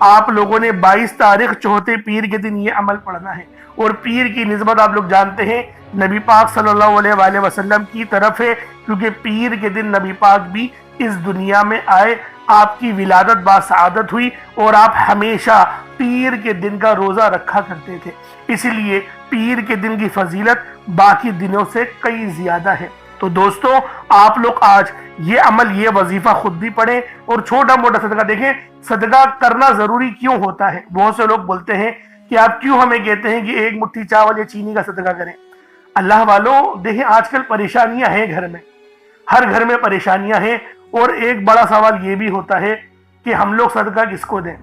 آپ لوگوں نے 22 تاریخ چوتھے پیر کے دن یہ عمل پڑھنا ہے، اور پیر کی نسبت آپ لوگ جانتے ہیں نبی پاک صلی اللہ علیہ وآلہ وسلم کی طرف ہے، کیونکہ پیر کے دن نبی پاک بھی اس دنیا میں آئے، آپ کی ولادت باسعادت ہوئی، اور آپ ہمیشہ پیر کے دن کا روزہ رکھا کرتے تھے، اس لیے پیر کے دن کی فضیلت باقی دنوں سے کئی زیادہ ہے۔ تو دوستو، آپ لوگ آج یہ عمل، یہ وظیفہ خود بھی پڑھیں، اور چھوٹا موٹا صدقہ دیکھیں، صدقہ کرنا ضروری کیوں ہوتا ہے؟ بہت سے لوگ بولتے ہیں کہ آپ کیوں ہمیں کہتے ہیں کہ ایک مٹھی چاول یا چینی کا صدقہ کریں؟ اللہ والوں، دیکھیں آج کل پریشانیاں ہیں گھر میں، ہر گھر میں پریشانیاں ہیں، اور ایک بڑا سوال یہ بھی ہوتا ہے کہ ہم لوگ صدقہ کس کو دیں؟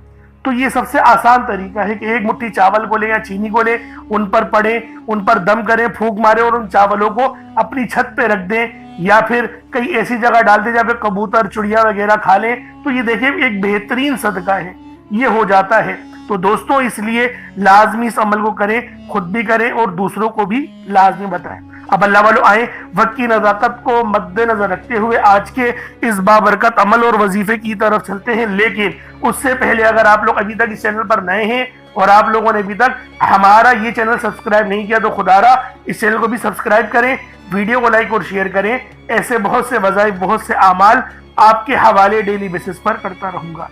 تو یہ سب سے آسان طریقہ ہے کہ ایک مٹھی چاول کو لیں یا چینی کو لیں، ان پر پڑیں، ان پر دم کریں، پھونک ماریں، اور ان چاولوں کو اپنی چھت پہ رکھ دیں، یا پھر کئی ایسی جگہ ڈال دیں جہاں پہ کبوتر چڑیا وغیرہ کھا لیں۔ تو یہ دیکھیں ایک بہترین صدقہ ہے، یہ ہو جاتا ہے۔ تو دوستوں، اس لیے لازمی اس عمل کو کریں، خود بھی کریں اور دوسروں کو بھی لازمی بتائیں۔ اب اللہ والوں آئیں، وقت کی نزاکت کو مد نظر رکھتے ہوئے آج کے اس بابرکت عمل اور وظیفے کی طرف چلتے ہیں، لیکن اس سے پہلے اگر آپ لوگ ابھی تک اس چینل پر نئے ہیں اور آپ لوگوں نے ابھی تک ہمارا یہ چینل سبسکرائب نہیں کیا تو خدا را اس چینل کو بھی سبسکرائب کریں، ویڈیو کو لائک اور شیئر کریں۔ ایسے بہت سے وظائف، بہت سے اعمال آپ کے حوالے ڈیلی بیسس پر کرتا رہوں گا۔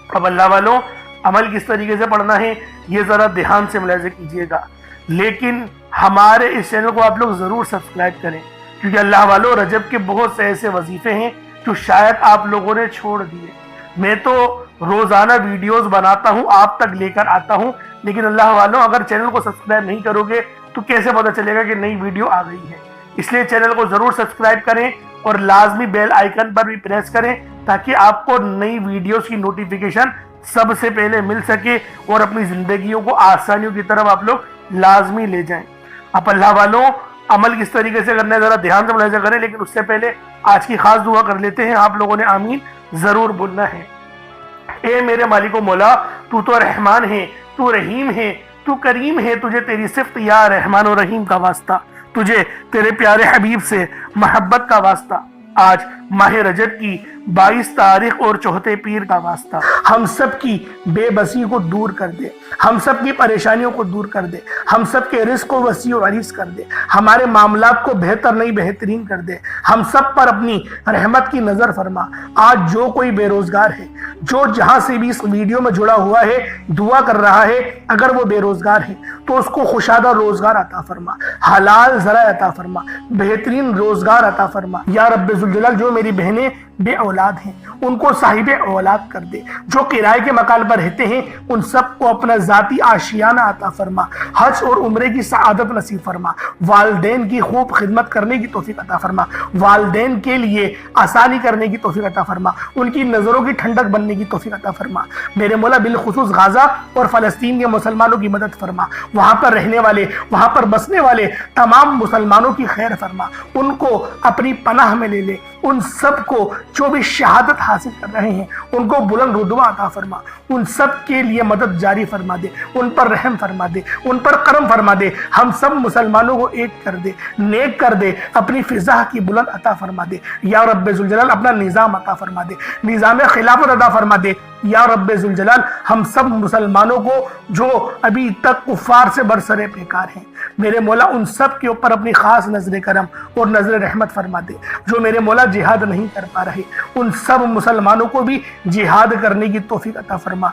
اب اللہ والوں، عمل کس طریقے سے پڑھنا ہے یہ ذرا دھیان سے ملاحظہ کیجئے گا، لیکن ہمارے اس چینل کو آپ لوگ ضرور سبسکرائب کریں، کیونکہ اللہ والوں رجب کے بہت سے ایسے وظیفے ہیں جو شاید آپ لوگوں نے چھوڑ دیے۔ میں تو روزانہ ویڈیوز بناتا ہوں، آپ تک لے کر آتا ہوں، لیکن اللہ والوں اگر چینل کو سبسکرائب نہیں کرو گے تو کیسے پتہ چلے گا کہ نئی ویڈیو آ گئی ہے؟ اس لیے چینل کو ضرور سبسکرائب کریں اور لازمی بیل آئیکن پر بھی پریس کریں تاکہ آپ کو نئی ویڈیوز کی نوٹیفیکیشن سب سے پہلے مل سکے اور اپنی زندگیوں کو آسانیوں کی طرف آپ لوگ لازمی لے جائیں۔ اب اللہ والوں، عمل کس طریقے سے کرنا ہے ذرا دھیان سے ملاحظہ کریں، لیکن اس سے پہلے آج کی خاص دعا کر لیتے ہیں۔ آپ لوگوں نے آمین ضرور بولنا ہے۔ اے میرے مالک و مولا، تو تو رحمان ہے، تو رحیم ہے، تو کریم ہے، تجھے تیری صفت یا رحمان و رحیم کا واسطہ، تجھے تیرے پیارے حبیب سے محبت کا واسطہ، آج ماہ رجب کی 22 تاریخ اور چوتھے پیر کا واسطہ، ہم سب کی بے بسی کو دور کر دے، ہم سب کی پریشانیوں کو دور کر دے، ہم سب کے رزق کو وسیع و عریض کر دے، ہمارے معاملات کو بہتر نہیں بہترین کر دے، ہم سب پر اپنی رحمت کی نظر فرما۔ آج جو کوئی بے روزگار ہے، جو جہاں سے بھی اس ویڈیو میں جڑا ہوا ہے، دعا کر رہا ہے، اگر وہ بے روزگار ہے تو اس کو خوشادہ روزگار عطا فرما، حلال ذرائع عطا فرما، بہترین روزگار عطا فرما۔ یا رب ذوالجلال، جو میری بہنیں بے اولاد ہیں ان کو صاحب اولاد کر دے، جو کرائے کے مکان پر رہتے ہیں ان سب کو اپنا ذاتی آشیانہ عطا فرما، حج اور عمرے کی سعادت نصیب فرما، والدین کی خوب خدمت کرنے کی توفیق عطا فرما، والدین کے لیے آسانی کرنے کی توفیق عطا فرما، ان کی نظروں کی ٹھنڈک بننے کی توفیق عطا فرما۔ میرے مولا بالخصوص غزہ اور فلسطین کے مسلمانوں کی مدد فرما، وہاں پر رہنے والے، وہاں پر بسنے والے تمام مسلمانوں کی خیر فرما، ان کو اپنی پناہ میں لے لے، ان سب کو جو بھی شہادت حاصل کر رہے ہیں ان کو بلند رتبہ عطا فرما، ان سب کے لیے مدد جاری فرما دے، ان پر رحم فرما دے، ان پر کرم فرما دے، ہم سب مسلمانوں کو ایک کر دے، نیک کر دے، اپنی فضا کی بلند عطا فرما دے۔ یا رب ذوالجلال اپنا نظام عطا فرما دے، نظام خلافت عطا فرما دے۔ یا رب ذوالجلال ہم سب مسلمانوں کو جو ابھی تک کفار سے برسرے پیکار ہیں، میرے مولا ان سب کے اوپر اپنی خاص نظر کرم اور نظر رحمت فرما دے۔ جو میرے مولا جہاد نہیں کر پا رہے ان سب مسلمانوں کو بھی جہاد کرنے کی توفیق عطا فرما،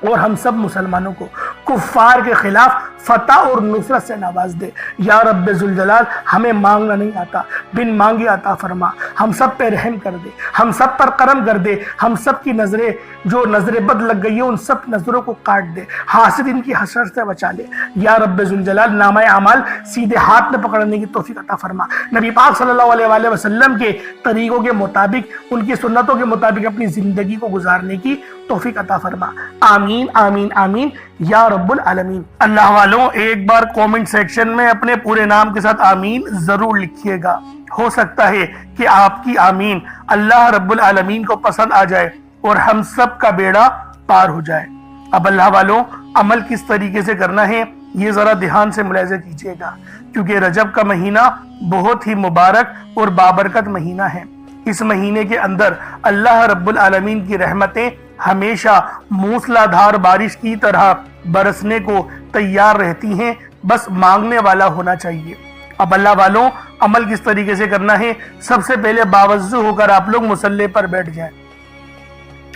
اور ہم سب مسلمانوں کو کفار کے خلاف فتح اور نصرت سے نواز دے۔ یا رب ذوالجلال ہمیں مانگنا نہیں آتا، بن مانگے عطا فرما، ہم سب پہ رحم کر دے، ہم سب پر کرم کر دے، ہم سب کی نظریں جو نظر بد لگ گئی ہے ان سب نظروں کو کاٹ دے، حاسد ان کی حسرت سے بچا لے۔ یا رب ذوالجلال نامہ اعمال سیدھے ہاتھ میں پکڑنے کی توفیق عطا فرما، نبی پاک صلی اللہ علیہ وآلہ وسلم کے طریقوں کے مطابق، ان کی سنتوں کے مطابق اپنی زندگی کو گزارنے کی توفیق عطا فرما۔ آمین آمین آمین یا رب العالمین۔ اللہ والوں ایک بار کومنٹ سیکشن میں اپنے پورے نام کے ساتھ آمین ضرور لکھیے گا، ہو سکتا ہے کہ آپ کی آمین اللہ رب العالمین کو پسند آ جائے اور ہم سب کا بیڑا پار ہو جائے۔ اب اللہ والوں عمل کس طریقے سے کرنا ہے یہ ذرا دھیان سے ملاحظہ کیجیے گا، کیونکہ رجب کا مہینہ بہت ہی مبارک اور بابرکت مہینہ ہے۔ اس مہینے کے اندر اللہ رب العالمین کی رحمتیں ہمیشہ موسلادھار بارش کی طرح برسنے کو تیار رہتی ہیں، بس مانگنے والا ہونا چاہیے۔ اب اللہ والوں، عمل کس طریقے سے کرنا ہے؟ سب سے پہلے باوضو ہو کر آپ لوگ مصلی پر بیٹھ جائیں۔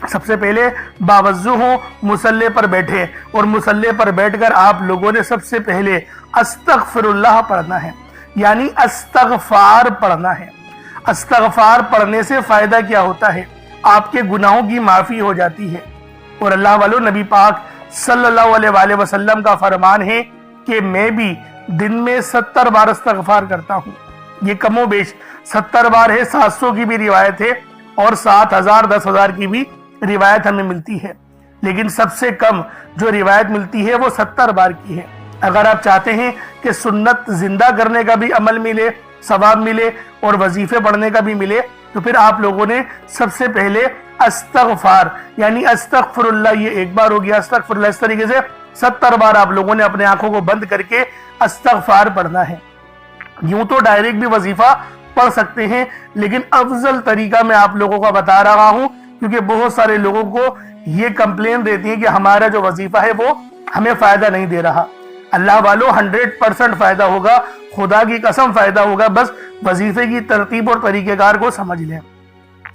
سب سے پہلے باوضو ہو، مصلی پر بیٹھے، اور مصلی پر بیٹھ کر آپ لوگوں نے سب سے پہلے استغفر اللہ پڑھنا ہے، یعنی استغفار پڑھنا ہے۔ استغفار پڑھنے سے فائدہ کیا ہوتا ہے؟ آپ کے گناہوں کی معافی ہو جاتی ہے۔ اور اللہ والوں، نبی پاک صلی اللہ علیہ وآلہ وسلم کا فرمان ہے کہ میں بھی دن میں 70 بار استغفار کرتا ہوں۔ یہ کم و بیش 70 بار ہے، 700 کی بھی روایت ہے اور 7000 10,000 کی بھی روایت ہمیں ملتی ہے، لیکن سب سے کم جو روایت ملتی ہے وہ 70 بار کی ہے۔ اگر آپ چاہتے ہیں کہ سنت زندہ کرنے کا بھی عمل ملے، ثواب ملے اور وظیفے پڑھنے کا بھی ملے، تو پھر آپ لوگوں نے سب سے پہلے استغفار یعنی استغفر اللہ، یہ ایک بار ہو گیا استغفر اللہ، اس طریقے سے 70 بار آپ لوگوں نے اپنے آنکھوں کو بند کر کے استغفار پڑھنا ہے۔ یوں تو ڈائریکٹ بھی وظیفہ پڑھ سکتے ہیں، لیکن افضل طریقہ میں آپ لوگوں کو بتا رہا ہوں، کیونکہ بہت سارے لوگوں کو یہ کمپلین دیتی ہے کہ ہمارا جو وظیفہ ہے وہ ہمیں فائدہ نہیں دے رہا۔ اللہ والو 100% فائدہ ہوگا، خدا کی قسم فائدہ ہوگا، بس وظیفے کی ترتیب اور طریقہ کار کو سمجھ لیں۔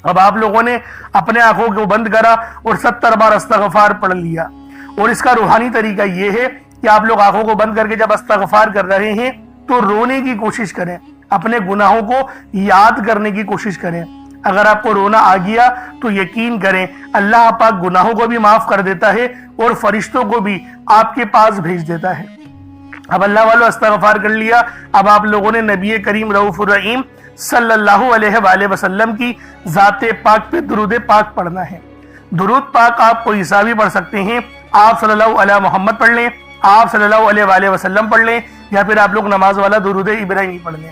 اب آپ لوگوں نے اپنے آنکھوں کو بند کرا اور 70 بار استغفار پڑھ لیا، اور اس کا روحانی طریقہ یہ ہے کہ آپ لوگ آنکھوں کو بند کر کے جب استغفار کر رہے ہیں تو رونے کی کوشش کریں، اپنے گناہوں کو یاد کرنے کی کوشش کریں۔ اگر آپ کو رونا آ گیا تو یقین کریں اللہ پاک گناہوں کو بھی معاف کر دیتا ہے اور فرشتوں کو بھی آپ کے پاس بھیج دیتا ہے۔ اب اللہ والو استغفار کر لیا، اب آپ لوگوں نے نبی کریم رؤوف الرحیم صلی اللہ علیہ وآلہ وسلم کی ذات پاک پہ درود پاک پڑھنا ہے۔ درود پاک آپ کوئی سا بھی پڑھ سکتے ہیں، آپ صلی اللہ علیہ محمد پڑھ لیں، آپ صلی اللہ علیہ وآلہ وسلم پڑھ لیں، یا پھر آپ لوگ نماز والا درود ابراہیمی پڑھ لیں۔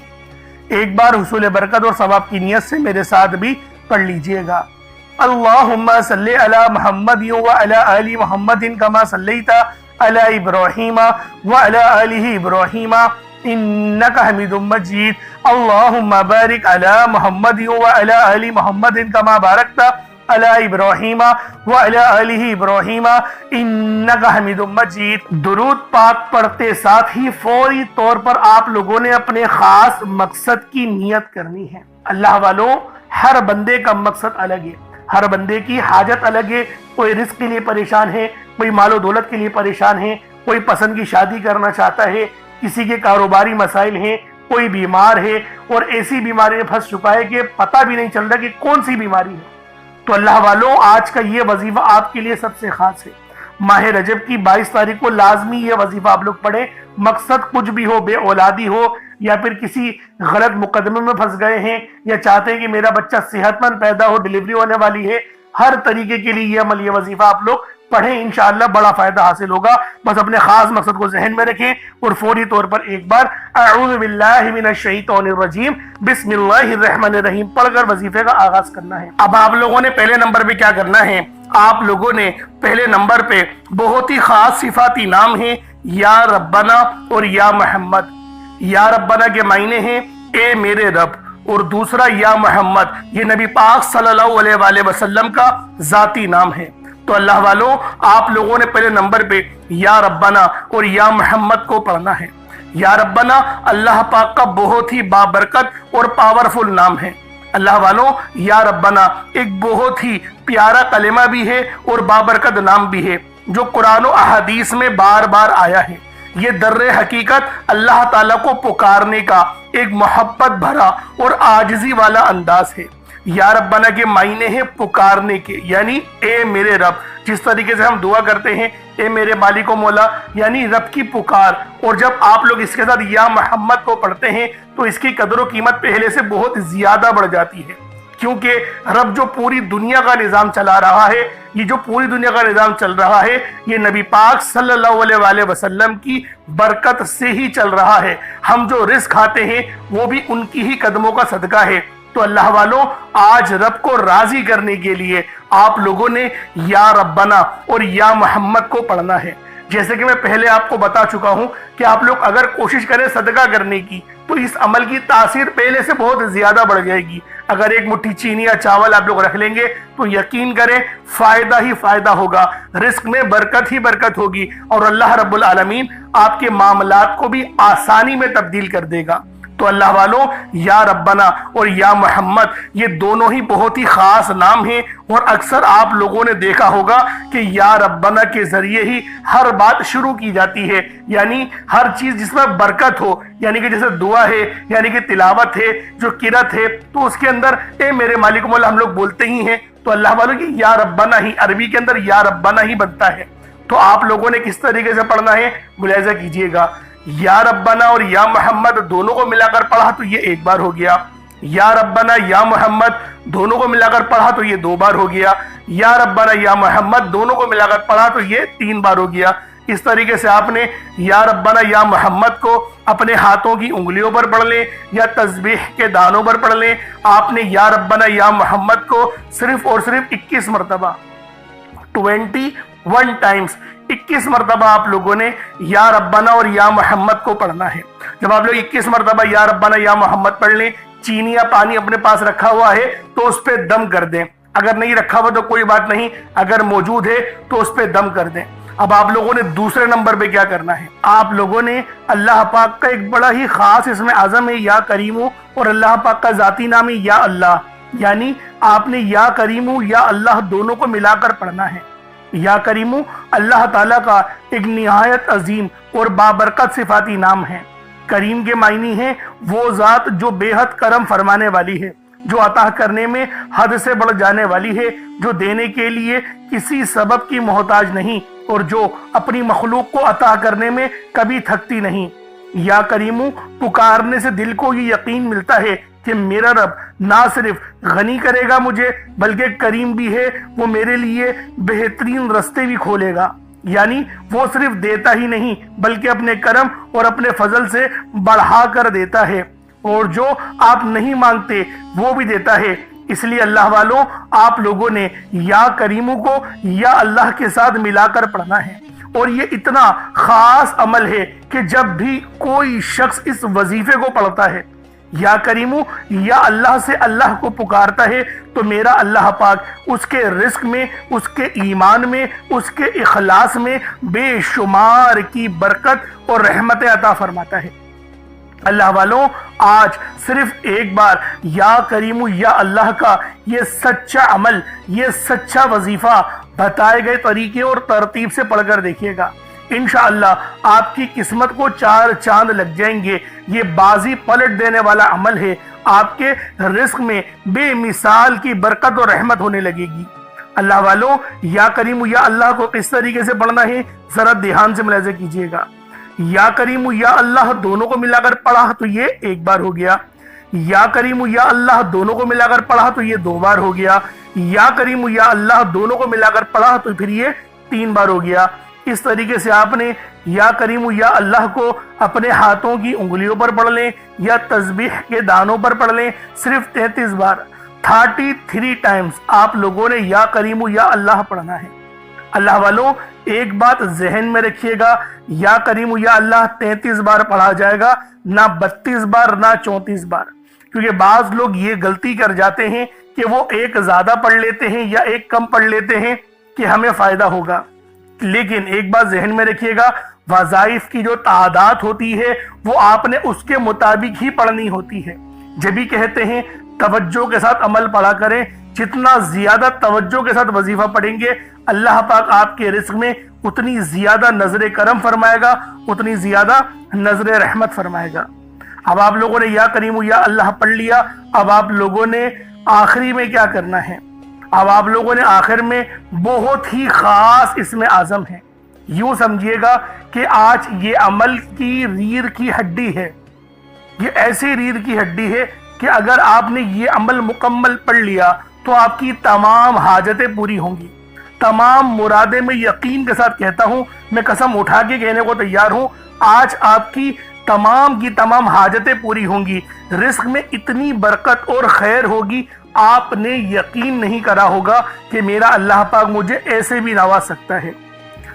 ایک بار حصول برکت اور ثواب کی نیت سے میرے ساتھ بھی پڑھ لیجئے گا۔ اللہم صلی علی محمد وعلی آل محمد کما صلیت علی ابراہیم وعلی آل ابراہیم انک حمید مجید۔ اللہم بارک علی محمد وعلی آل محمد کما بارکت علی ابراہیم وعلی آل ابراہیم انک حمید مجید۔ درود پاک پڑھتے ساتھ ہی فوری طور پر آپ لوگوں نے اپنے خاص مقصد کی نیت کرنی ہے۔ اللہ والوں، ہر بندے کا مقصد الگ ہے، ہر بندے کی حاجت الگ ہے۔ کوئی رزق کے لیے پریشان ہے، کوئی مال و دولت کے لیے پریشان ہے، کوئی پسند کی شادی کرنا چاہتا ہے، کسی کے کاروباری مسائل ہیں، کوئی بیمار ہے اور ایسی بیماری میں پھنس چکا ہے کہ پتہ بھی نہیں چل رہا کہ کون سی بیماری ہے۔ تو اللہ والوں، آج کا یہ وظیفہ آپ کے لیے سب سے خاص ہے۔ ماہ رجب کی 22 تاریخ کو لازمی یہ وظیفہ آپ لوگ پڑھیں۔ مقصد کچھ بھی ہو، بے اولادی ہو یا پھر کسی غلط مقدمے میں پھنس گئے ہیں، یا چاہتے ہیں کہ میرا بچہ صحت مند پیدا ہو، ڈیلیوری ہونے والی ہے، ہر طریقے کے لیے یہ عمل، یہ وظیفہ آپ لوگ پڑھیں، انشاءاللہ بڑا فائدہ حاصل ہوگا۔ بس اپنے خاص مقصد کو ذہن میں رکھیں اور فوری طور پر ایک بار اعوذ باللہ من الشیطان الرجیم بسم اللہ الرحمن الرحیم پڑھ کر وظیفے کا آغاز کرنا ہے۔ اب آپ لوگوں نے پہلے نمبر پہ کیا کرنا ہے؟ آپ لوگوں نے پہلے نمبر پہ بہت ہی خاص صفاتی نام ہیں، یا ربنا اور یا محمد۔ یا ربنا کے معنی ہیں اے میرے رب، اور دوسرا یا محمد، یہ نبی پاک صلی اللہ علیہ وآلہ وسلم کا ذاتی نام ہے۔ تو اللہ والوں، آپ لوگوں نے پہلے نمبر پہ یا ربنا اور یا محمد کو پڑھنا ہے۔ یا ربنا اللہ پاک کا بہت ہی بابرکت اور پاورفل نام ہے۔ اللہ والوں، یا ربنا ایک بہت ہی پیارا کلمہ بھی ہے اور بابرکت نام بھی ہے، جو قرآن و احادیث میں بار بار آیا ہے۔ یہ در حقیقت اللہ تعالیٰ کو پکارنے کا ایک محبت بھرا اور عاجزی والا انداز ہے۔ یا ربنا کے معنی ہے پکارنے کے، یعنی اے میرے رب، جس طریقے سے ہم دعا کرتے ہیں اے میرے مالک و مولا، یعنی رب کی پکار۔ اور جب آپ لوگ اس کے ساتھ یا محمد کو پڑھتے ہیں تو اس کی قدر و قیمت پہلے سے بہت زیادہ بڑھ جاتی ہے، کیونکہ رب جو پوری دنیا کا نظام چلا رہا ہے، یہ جو پوری دنیا کا نظام چل رہا ہے، یہ نبی پاک صلی اللہ علیہ وآلہ وسلم کی برکت سے ہی چل رہا ہے۔ ہم جو رزق کھاتے ہیں وہ بھی ان کی ہی قدموں کا صدقہ ہے۔ تو اللہ والوں، آج رب کو راضی کرنے کے لیے آپ لوگوں نے یا ربنا اور یا محمد کو پڑھنا ہے۔ جیسے کہ میں پہلے آپ کو بتا چکا ہوں کہ آپ لوگ اگر کوشش کریں صدقہ کرنے کی تو اس عمل کی تاثیر پہلے سے بہت زیادہ بڑھ جائے گی۔ اگر ایک مٹھی چینی یا چاول آپ لوگ رکھ لیں گے تو یقین کریں فائدہ ہی فائدہ ہوگا، رزق میں برکت ہی برکت ہوگی، اور اللہ رب العالمین آپ کے معاملات کو بھی آسانی میں تبدیل کر دے گا۔ تو اللہ والوں، یا ربنا اور یا محمد یہ دونوں ہی بہت ہی خاص نام ہیں، اور اکثر آپ لوگوں نے دیکھا ہوگا کہ یا ربنا کے ذریعے ہی ہر بات شروع کی جاتی ہے، یعنی ہر چیز جس میں برکت ہو، یعنی کہ جیسے دعا ہے، یعنی کہ تلاوت ہے، جو قرات ہے، تو اس کے اندر اے میرے مالک مولا ہم لوگ بولتے ہی ہیں۔ تو اللہ والوں کی یا ربنا ہی عربی کے اندر یا ربنا ہی بنتا ہے۔ تو آپ لوگوں نے کس طریقے سے پڑھنا ہے ملاحظہ کیجئے گا۔ یا ربنا اور یا محمد دونوں کو ملا کر پڑھا تو یہ ایک بار ہو گیا، یا ربنا یا محمد دونوں کو ملا کر پڑھا تو یہ 2 بار ہو گیا، یا ربنا یا محمد دونوں کو ملا کر پڑھا تو یہ 3 بار ہو گیا۔ اس طریقے سے آپ نے یا ربنا یا محمد کو اپنے ہاتھوں کی انگلیوں پر پڑھ لیں یا تسبیح کے دانوں پر پڑھ لیں۔ آپ نے یا ربنا یا محمد کو صرف اور صرف 21 مرتبہ 21 ٹائمز 21 مرتبہ آپ لوگوں نے یا ربنا اور یا محمد کو پڑھنا ہے۔ جب آپ لوگ 21 مرتبہ یا ربنا یا محمد پڑھ لیں، چینی یا پانی اپنے پاس رکھا ہوا ہے تو اس پہ دم کر دیں، اگر نہیں رکھا ہوا تو کوئی بات نہیں، اگر موجود ہے تو اس پہ دم کر دیں۔ اب آپ لوگوں نے دوسرے نمبر پہ کیا کرنا ہے، آپ لوگوں نے اللہ پاک کا ایک بڑا ہی خاص اسم اعظم ہے یا کریمو، اور اللہ پاک کا ذاتی نام ہے یا اللہ، یعنی آپ نے یا کریمو یا اللہ دونوں کو ملا کر پڑھنا ہے۔ یا کریمو اللہ تعالیٰ کا ایک نہایت عظیم اور بابرکت صفاتی نام ہے۔ کریم کے معنی ہے وہ ذات جو بے حد کرم فرمانے والی ہے، جو عطا کرنے میں حد سے بڑھ جانے والی ہے، جو دینے کے لیے کسی سبب کی محتاج نہیں، اور جو اپنی مخلوق کو عطا کرنے میں کبھی تھکتی نہیں۔ یا کریمو پکارنے سے دل کو یہ یقین ملتا ہے کہ میرا رب نہ صرف غنی کرے گا مجھے بلکہ کریم بھی ہے، وہ میرے لیے بہترین رستے بھی کھولے گا، یعنی وہ صرف دیتا ہی نہیں بلکہ اپنے کرم اور اپنے فضل سے بڑھا کر دیتا ہے، اور جو آپ نہیں مانگتے وہ بھی دیتا ہے۔ اس لیے اللہ والوں، آپ لوگوں نے یا کریمو کو یا اللہ کے ساتھ ملا کر پڑھنا ہے، اور یہ اتنا خاص عمل ہے کہ جب بھی کوئی شخص اس وظیفے کو پڑھتا ہے، یا کریمو یا اللہ سے اللہ کو پکارتا ہے، تو میرا اللہ پاک اس کے رزق میں، اس کے ایمان میں، اس کے اخلاص میں بے شمار کی برکت اور رحمت عطا فرماتا ہے۔ اللہ والوں، آج صرف ایک بار یا کریمو یا اللہ کا یہ سچا عمل، یہ سچا وظیفہ بتائے گئے طریقے اور ترتیب سے پڑھ کر دیکھیے گا، انشاءاللہ آپ کی قسمت کو 4 چاند لگ جائیں گے۔ یہ بازی پلٹ دینے والا عمل ہے، آپ کے رزق میں بے مثال کی برکت اور رحمت ہونے لگے گی۔ اللہ والوں، یا کریم یا اللہ کو کس طریقے سے پڑھنا ہے ذرا دھیان سے ملاحظہ کیجیے گا۔ یا کریم یا اللہ دونوں کو ملا کر پڑھا تو یہ 1 بار ہو گیا، یا کریم یا اللہ دونوں کو ملا کر پڑھا تو یہ 2 بار ہو گیا، یا کریم یا اللہ دونوں کو ملا کر پڑھا تو پھر یہ 3 بار ہو گیا۔ اس طریقے سے آپ نے یا کریم یا اللہ کو اپنے ہاتھوں کی انگلیوں پر پڑھ لیں یا تسبیح کے دانوں پر پڑھ لیں، صرف 33 بار 33 ٹائمز آپ لوگوں نے یا کریم یا اللہ پڑھنا ہے۔ اللہ والوں، ایک بات ذہن میں رکھیے گا، یا کریم یا اللہ 33 بار پڑھا جائے گا، نہ 32 بار نہ 34 بار، کیونکہ بعض لوگ یہ غلطی کر جاتے ہیں کہ وہ ایک زیادہ پڑھ لیتے ہیں یا ایک کم پڑھ لیتے ہیں کہ ہمیں فائدہ ہوگا۔ لیکن ایک بات ذہن میں رکھیے گا، وظائف کی جو تعداد ہوتی ہے وہ آپ نے اس کے مطابق ہی پڑھنی ہوتی ہے۔ جب بھی کہتے ہیں توجہ کے ساتھ عمل پڑھا کریں، جتنا زیادہ توجہ کے ساتھ وظیفہ پڑھیں گے اللہ پاک آپ کے رزق میں اتنی زیادہ نظر کرم فرمائے گا، اتنی زیادہ نظر رحمت فرمائے گا۔ اب آپ لوگوں نے یا کریم یا اللہ پڑھ لیا، اب آپ لوگوں نے آخری میں کیا کرنا ہے؟ اب آپ لوگوں نے آخر میں بہت ہی خاص اسم اعظم ہے، یوں سمجھیے گا کہ آج یہ عمل کی ریڑھ کی ہڈی ہے، یہ ایسی ریڑھ کی ہڈی ہے کہ اگر آپ نے یہ عمل مکمل پڑھ لیا تو آپ کی تمام حاجتیں پوری ہوں گی، تمام مرادیں میں یقین کے ساتھ کہتا ہوں، میں قسم اٹھا کے کہنے کو تیار ہوں، آج آپ کی تمام حاجتیں پوری ہوں گی، رزق میں اتنی برکت اور خیر ہوگی، آپ نے یقین نہیں کرا ہوگا کہ میرا اللہ پاک مجھے ایسے بھی نواز سکتا ہے۔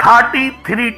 33